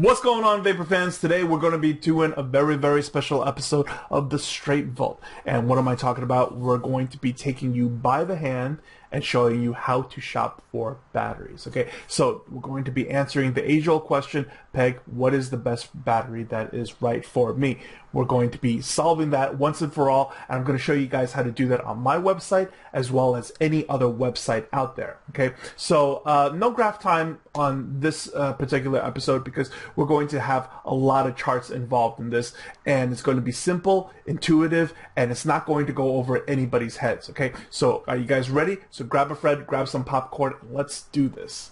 What's going on, Vapor fans? Today we're going to be doing a very special episode of the Straight Vault. And what am I talking about? We're going to be taking you by the hand and showing you how to shop for batteries. Okay, so we're going to be answering the age-old question, Peg, what is the best battery that is right for me? We're going to be solving that once and for all, and I'm going to show you guys how to do that on my website as well as any other website out there. Okay, so no graph time on this particular episode because we're going to have a lot of charts involved in this, and it's going to be simple, intuitive, and it's not going to go over anybody's heads. Okay, so are you guys ready? So grab a friend, grab some popcorn, and let's do this.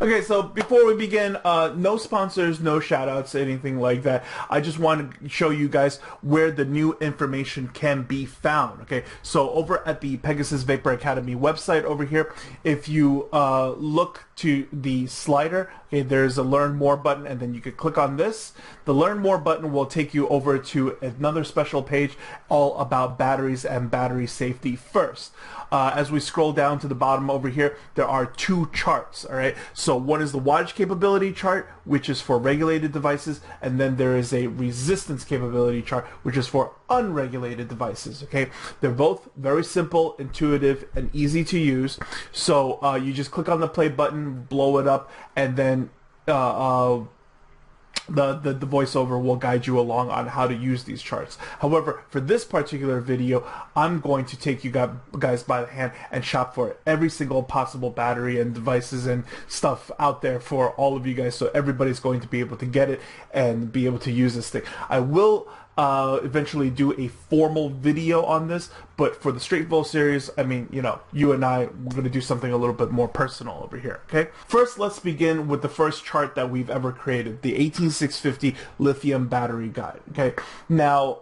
Okay, so before we begin, no sponsors, no shout-outs, anything like that. I just want to show you guys where the new information can be found. Okay, so over at the Pegasus Vapor Academy website over here, if you look to the slider, okay, there's a Learn More button, and then you could click on this. The Learn More button will take you over to another special page all about batteries and battery safety first. As we scroll down to the bottom over here, there are two charts, all right? So one is the wattage capability chart, which is for regulated devices, and then there is a resistance capability chart, which is for unregulated devices, okay? They're both very simple, intuitive, and easy to use. So you just click on the play button, blow it up, and then the voiceover will guide you along on how to use these charts. However, for this particular video, I'm going to take you guys by the hand and shop for every single possible battery and devices and stuff out there for all of you guys, so everybody's going to be able to get it and be able to use this thing. I will eventually do a formal video on this, but for the Straight Vault series, I mean, you know, you and I, we're going to do something a little bit more personal over here, okay? First, let's begin with the first chart that we've ever created, the 18650 lithium battery guide, okay? Now,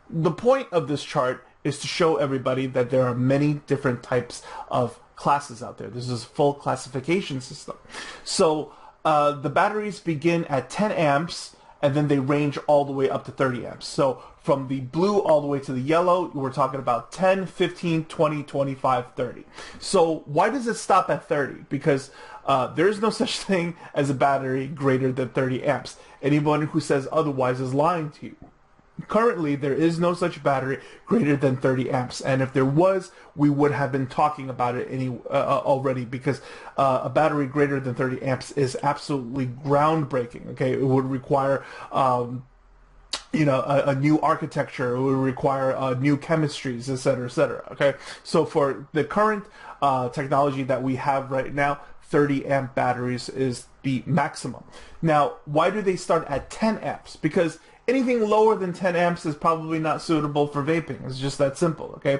the point of this chart is to show everybody that there are many different types of classes out there. This is a full classification system. So, the batteries begin at 10 amps, and then they range all the way up to 30 amps. So from the blue all the way to the yellow, we're talking about 10, 15, 20, 25, 30. So why does it stop at 30? Because there is no such thing as a battery greater than 30 amps. Anyone who says otherwise is lying to you. Currently, there is no such battery greater than 30 amps, and if there was, we would have been talking about it already, because a battery greater than 30 amps is absolutely groundbreaking. Okay, it would require you know, a new architecture. It would require new chemistries, etc., etc. Okay, so for the current technology that we have right now, 30 amp batteries is the maximum. Now, why do they start at 10 amps? Because anything lower than 10 amps is probably not suitable for vaping. It's just that simple, okay?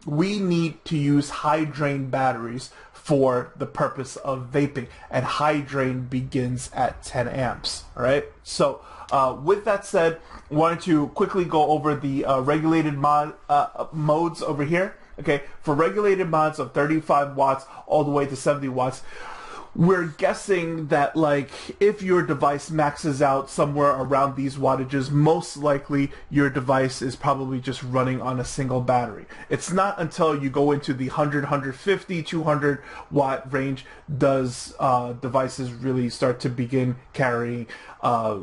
We need to use high drain batteries for the purpose of vaping, and high drain begins at 10 amps, all right? So with that said, I wanted to quickly go over the regulated modes over here, okay? For regulated mods of 35 watts all the way to 70 watts, we're guessing that, like, if your device maxes out somewhere around these wattages, most likely your device is probably just running on a single battery. It's not until you go into the 100, 150, 200 watt range does devices really start to begin carrying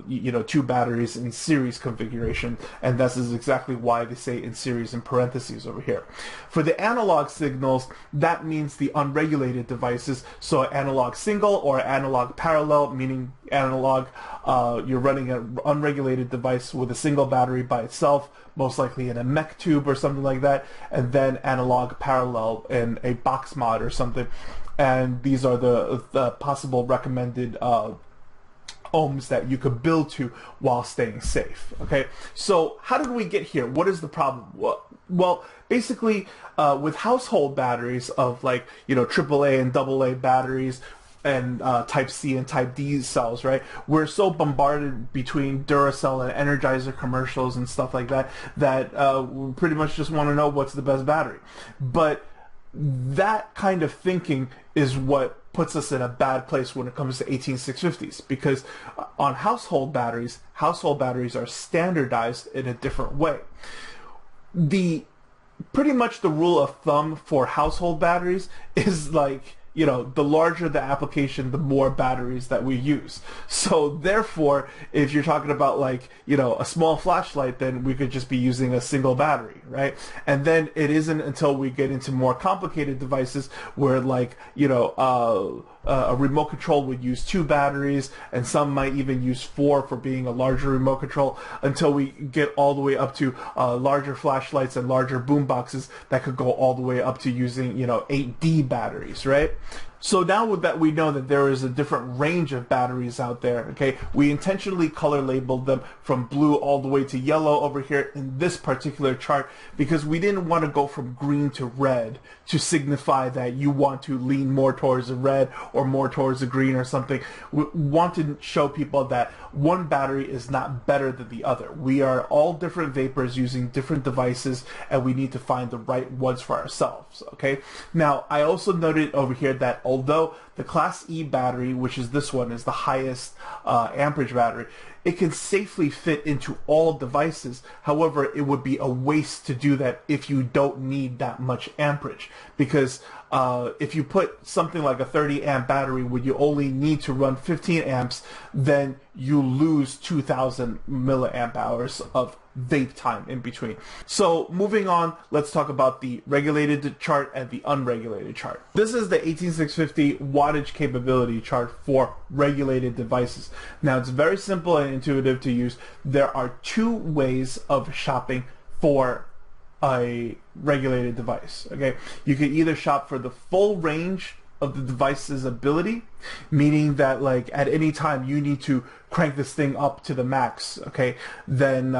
you know, two batteries in series configuration, and this is exactly why they say in series in parentheses over here. For the analog signals, that means the unregulated devices, so analog single or analog parallel, meaning analog, you're running an unregulated device with a single battery by itself, most likely in a mech tube or something like that, and then analog parallel in a box mod or something. And these are the possible recommended ohms that you could build to while staying safe. Okay, so how did we get here? What is the problem? Well, basically, with household batteries of, like, you know, AAA and AA batteries, and Type C and Type D cells, right? We're so bombarded between Duracell and Energizer commercials and stuff like that that we pretty much just want to know what's the best battery. But that kind of thinking is what puts us in a bad place when it comes to 18650s, because on household batteries are standardized in a different way. Pretty much the rule of thumb for household batteries is like, you know, the larger the application, the more batteries that we use. So therefore, if you're talking about like, you know, a small flashlight, then we could just be using a single battery, right? And then it isn't until we get into more complicated devices where, like, you know, a remote control would use 2 batteries, and some might even use 4 for being a larger remote control, until we get all the way up to larger flashlights and larger boom boxes that could go all the way up to using, you know, 8D batteries, right? So now with that, we know that there is a different range of batteries out there, okay? We intentionally color labeled them from blue all the way to yellow over here in this particular chart, because we didn't want to go from green to red to signify that you want to lean more towards the red or more towards the green or something. We want to show people that one battery is not better than the other. We are all different vapors using different devices, and we need to find the right ones for ourselves, okay? Now, I also noted over here that although the Class E battery, which is this one, is the highest amperage battery, it can safely fit into all devices. However, it would be a waste to do that if you don't need that much amperage, because if you put something like a 30 amp battery where you only need to run 15 amps, then you lose 2000 milliamp hours of vape time in between. So moving on, let's talk about the regulated chart and the unregulated chart. This is the 18650 wattage capability chart for regulated devices. Now, it's very simple and intuitive to use. There are 2 ways of shopping for a regulated device, okay? You can either shop for the full range of the device's ability, meaning that like at any time you need to crank this thing up to the max, okay? Then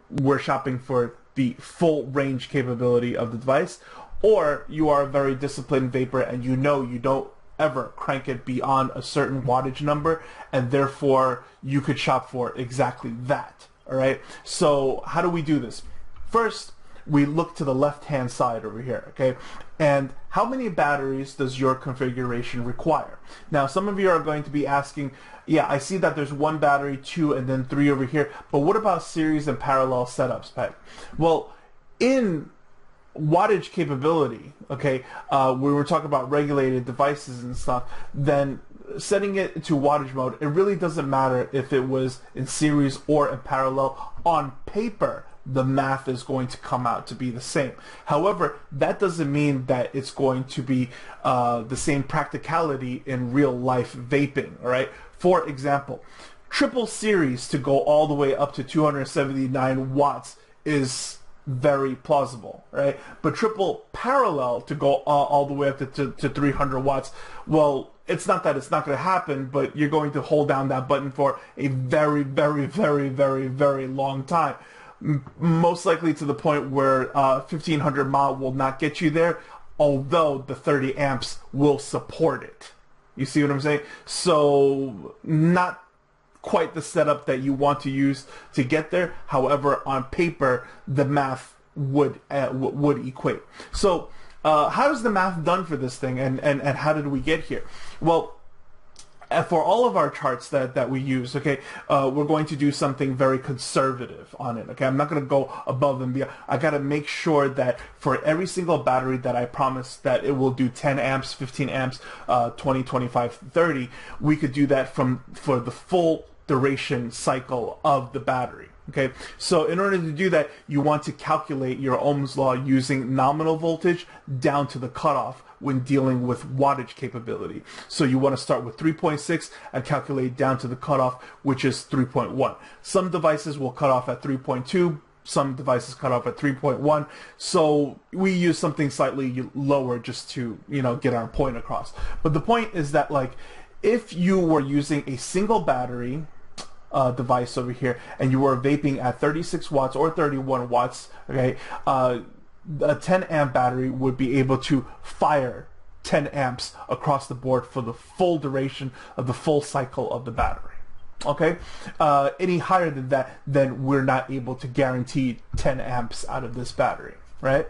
we're shopping for the full range capability of the device. Or you are a very disciplined vapor and you know you don't ever crank it beyond a certain wattage number, and therefore you could shop for exactly that, all right? So how do we do this? First, we look to the left-hand side over here, okay? And how many batteries does your configuration require? Now, some of you are going to be asking, yeah, I see that there's 1 battery, 2, and then 3 over here, but what about series and parallel setups, Peg? Well, in wattage capability, okay, when we're talking about regulated devices and stuff, then setting it to wattage mode, it really doesn't matter if it was in series or in parallel. On paper, the math is going to come out to be the same. However, that doesn't mean that it's going to be the same practicality in real life vaping, all right? For example, triple series to go all the way up to 279 watts is very plausible, right? But triple parallel to go all the way up to 300 watts, well, it's not that it's not going to happen, but you're going to hold down that button for a very, very, very, very, very long time. Most likely to the point where 1500 mAh will not get you there, although the 30 amps will support it. You see what I'm saying? So not quite the setup that you want to use to get there. However, on paper, the math would equate. So how is the math done for this thing, and how did we get here? Well, for all of our charts that we use, okay, we're going to do something very conservative on it, okay? I'm not going to go above and beyond. I got to make sure that for every single battery that I promise that it will do 10 amps, 15 amps, 20, 25, 30, we could do that for the full duration cycle of the battery. Okay, so in order to do that, you want to calculate your Ohm's law using nominal voltage down to the cutoff when dealing with wattage capability. So you want to start with 3.6 and calculate down to the cutoff, which is 3.1. Some devices will cut off at 3.2. Some devices cut off at 3.1. So we use something slightly lower just to, you know, get our point across. But the point is that, like, if you were using a single battery device over here and you were vaping at 36 watts or 31 watts, okay, a 10 amp battery would be able to fire 10 amps across the board for the full duration of the full cycle of the battery. Okay, any higher than that, then we're not able to guarantee 10 amps out of this battery, right?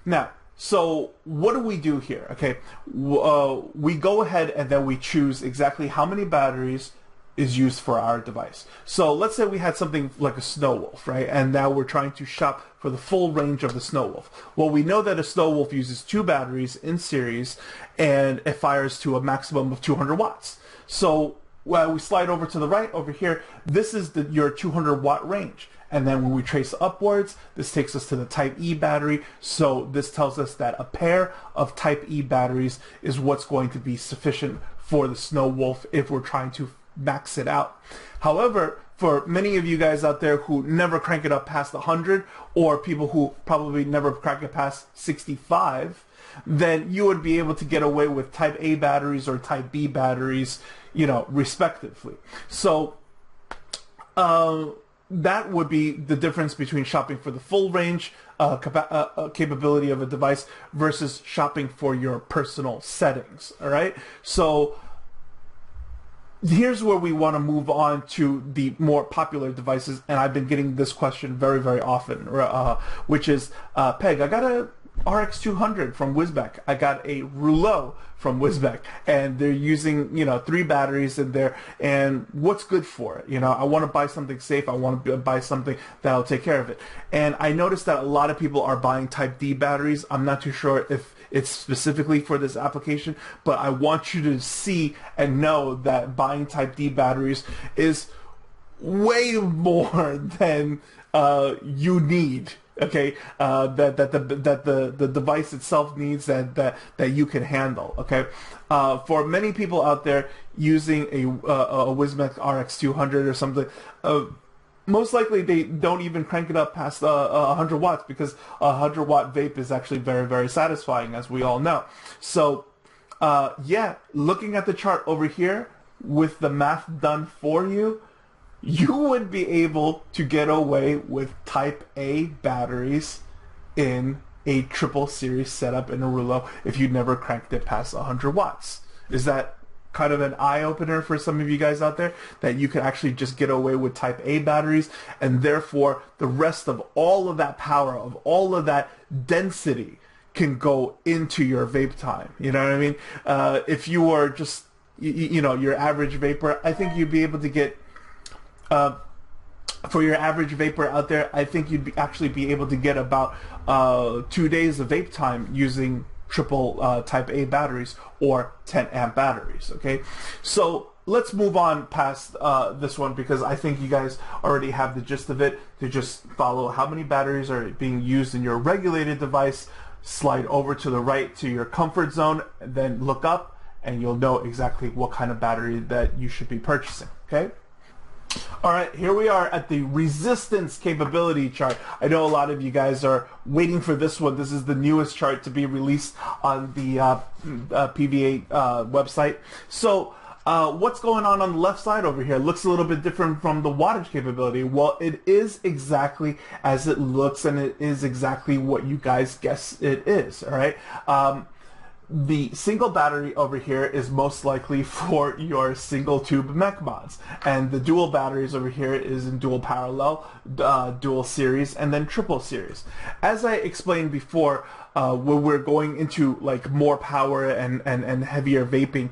Now, So what do we do here? Okay, we go ahead and then we choose exactly how many batteries is used for our device. So let's say we had something like a snow wolf, right? And now we're trying to shop for the full range of the snow wolf. Well, we know that a snow wolf uses 2 batteries in series and it fires to a maximum of 200 watts. So we slide over to the right over here, this is your 200 watt range. And then when we trace upwards, this takes us to the Type E battery. So this tells us that a pair of Type E batteries is what's going to be sufficient for the snow wolf if we're trying to max it out. However, for many of you guys out there who never crank it up past 100, or people who probably never crank it past 65, then you would be able to get away with Type A batteries or Type B batteries, respectively. So that would be the difference between shopping for the full range capability of a device versus shopping for your personal settings. All right, so here's where we want to move on to the more popular devices, and I've been getting this question very, very often, which is, Peg, I got a RX 200 from Wizbeck. I got a Rouleau from Wizbeck, and they're using 3 batteries in there. And what's good for it? I want to buy something safe. I want to buy something that'll take care of it. And I noticed that a lot of people are buying Type D batteries. I'm not too sure if it's specifically for this application, but I want you to see and know that buying Type D batteries is way more than you need. Okay, that the device itself needs, that you can handle. Okay, for many people out there using a Wizmec RX 200 or something, most likely they don't even crank it up past 100 watts, because a 100 watt vape is actually very, very satisfying, as we all know. So yeah, looking at the chart over here with the math done for you, you would be able to get away with Type A batteries in a triple series setup in a Rouleau if you never cranked it past 100 watts. Is that kind of an eye-opener for some of you guys out there, that you can actually just get away with Type A batteries, and therefore the rest of all of that power, of all of that density, can go into your vape time? You know what I mean? If you were just your average vapor, I think you'd be able to get for your average vapor out there, I think you'd actually be able to get about 2 days of vape time using triple Type A batteries or 10 amp batteries. Okay, so let's move on past this one, because I think you guys already have the gist of it. To just follow how many batteries are being used in your regulated device, slide over to the right to your comfort zone, and then look up, and you'll know exactly what kind of battery that you should be purchasing. Okay. All right, here we are at the resistance capability chart. I know a lot of you guys are waiting for this one. This is the newest chart to be released on the PVA website. So what's going on the left side over here? Looks a little bit different from the wattage capability. Well, it is exactly as it looks, and it is exactly what you guys guess it is. All right. The single battery over here is most likely for your single tube mech mods, and the dual batteries over here is in dual parallel, dual series, and then triple series. As I explained before, when we're going into like more power and heavier vaping,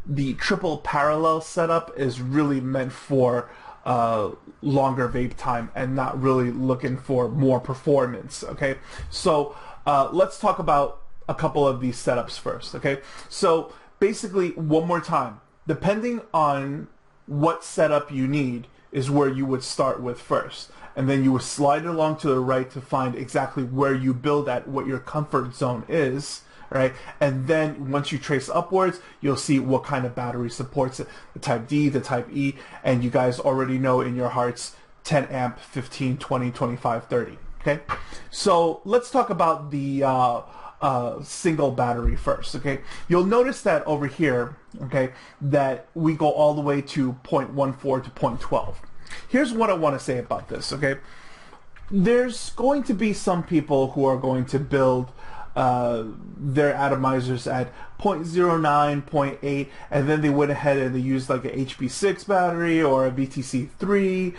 the triple parallel setup is really meant for longer vape time and not really looking for more performance. Okay, so let's talk about a couple of these setups first. Okay, so basically, one more time, depending on what setup you need is where you would start with first, and then you would slide along to the right to find exactly where you build at, what your comfort zone is, right? And then once you trace upwards, you'll see what kind of battery supports it, the Type D, the Type E, and you guys already know in your hearts 10 amp, 15, 20, 25, 30. Okay, so let's talk about the single battery first. Okay, you'll notice that over here, okay, that we go all the way to 0.14 to 0.12. Here's what I want to say about this. Okay, there's going to be some people who are going to build their atomizers at 0.09, 0.8, and then they went ahead and they used like a HB6 battery or a VTC3,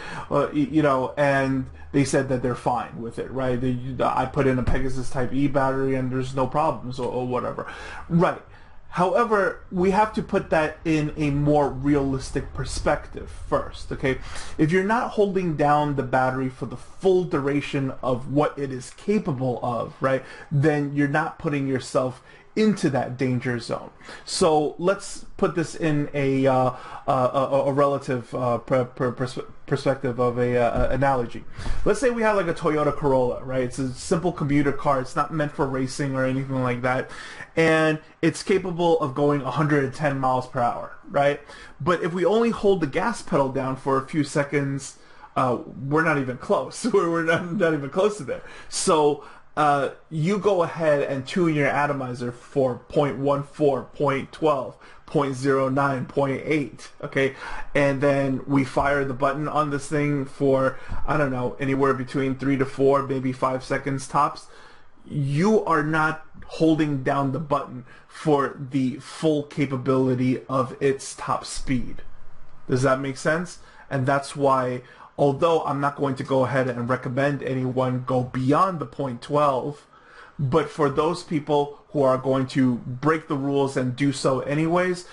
and they said that they're fine with it, right? I put in a Pegasus Type E battery and there's no problems or whatever, right? However, we have to put that in a more realistic perspective first, okay? If you're not holding down the battery for the full duration of what it is capable of, right, then you're not putting yourself into that danger zone. So let's put this in a relative perspective of a analogy. Let's say we have like a Toyota Corolla, right? It's a simple commuter car. It's not meant for racing or anything like that, and it's capable of going 110 miles per hour, right? But if we only hold the gas pedal down for a few seconds, we're not even close. We're not even close to there. So you go ahead and tune your atomizer for 0.14, 0.12, 0.09, 0.8, okay? And then we fire the button on this thing for, I don't know, anywhere between 3 to 4, maybe 5 seconds tops. You are not holding down the button for the full capability of its top speed. Does that make sense? And that's why, although I'm not going to go ahead and recommend anyone go beyond the 0.12, but for those people who are going to break the rules and do so anyways,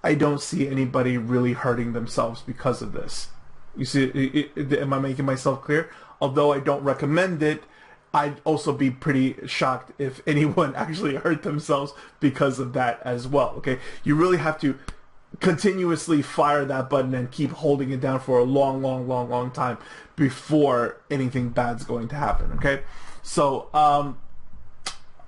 I don't see anybody really hurting themselves because of this. You see, am I making myself clear? Although I don't recommend it, I'd also be pretty shocked if anyone actually hurt themselves because of that as well, okay? You really have to continuously fire that button and keep holding it down for a long time before anything bad's going to happen, okay? So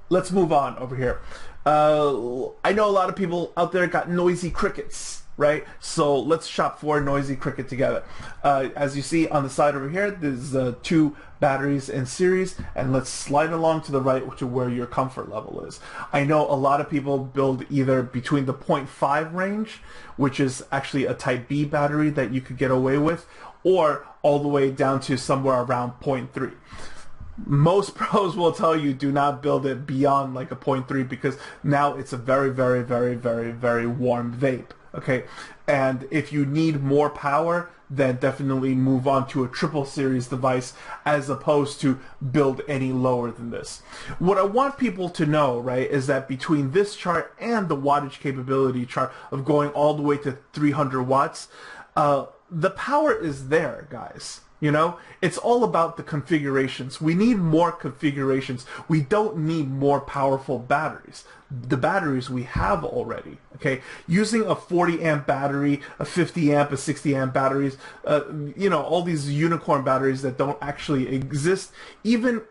let's move on over here. I know a lot of people out there got noisy crickets, right? So let's shop for noisy cricket together. As you see on the side over here, there's 2 batteries in series, and let's slide along to the right to where your comfort level is. I know a lot of people build either between the 0.5 range, which is actually a Type B battery that you could get away with, or all the way down to somewhere around 0.3. Most pros will tell you do not build it beyond like a 0.3 because now it's a very warm vape, okay? And if you need more power, then definitely move on to a triple series device as opposed to build any lower than this. What I want people to know, right, is that between this chart and the wattage capability chart of going all the way to 300 watts, the power is there, guys. You know, it's all about the configurations. We need more configurations. We don't need more powerful batteries. The batteries we have already, okay? Using a 40 amp battery, a 50 amp, a 60 amp batteries, all these unicorn batteries that don't actually exist, even,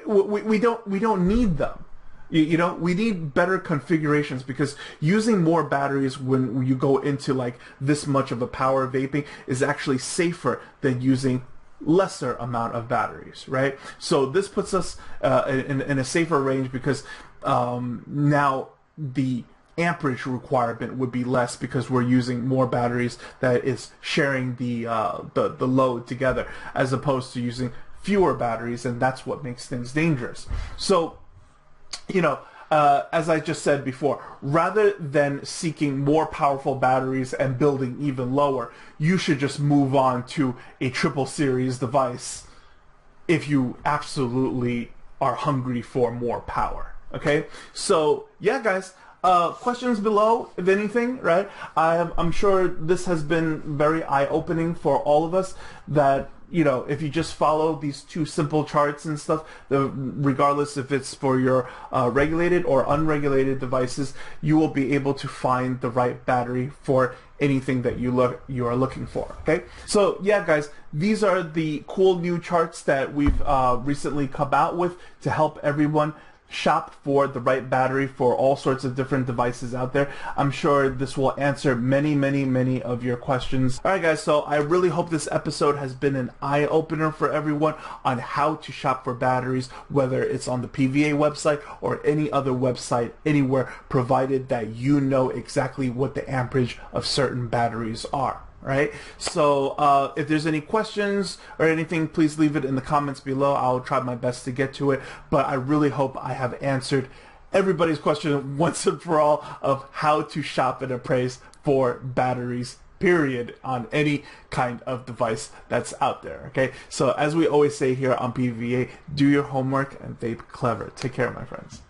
we don't need them. We need better configurations because using more batteries when you go into like this much of a power vaping is actually safer than using lesser amount of batteries, right? So this puts us in a safer range because now the amperage requirement would be less because we're using more batteries that is sharing the load together as opposed to using fewer batteries, and that's what makes things dangerous. So as I just said before, rather than seeking more powerful batteries and building even lower, you should just move on to a triple series device if you absolutely are hungry for more power. Okay? So, yeah, guys. Questions below, if anything, right? I'm sure this has been very eye-opening for all of us that, if you just follow these 2 simple charts and stuff, regardless if it's for your regulated or unregulated devices, you will be able to find the right battery for anything that you are looking for, okay? So, yeah, guys, these are the cool new charts that we've recently come out with to help everyone shop for the right battery for all sorts of different devices out there. I'm sure this will answer many of your questions. Alright guys, so I really hope this episode has been an eye-opener for everyone on how to shop for batteries, whether it's on the PVA website or any other website anywhere, provided that you know exactly what the amperage of certain batteries are. right? So if there's any questions or anything, please leave it in the comments below. I'll try my best to get to it, but I really hope I have answered everybody's question once and for all of how to shop and appraise for batteries, period, on any kind of device that's out there. Okay, so as we always say here on PVA, do your homework and vape clever. Take care, my friends.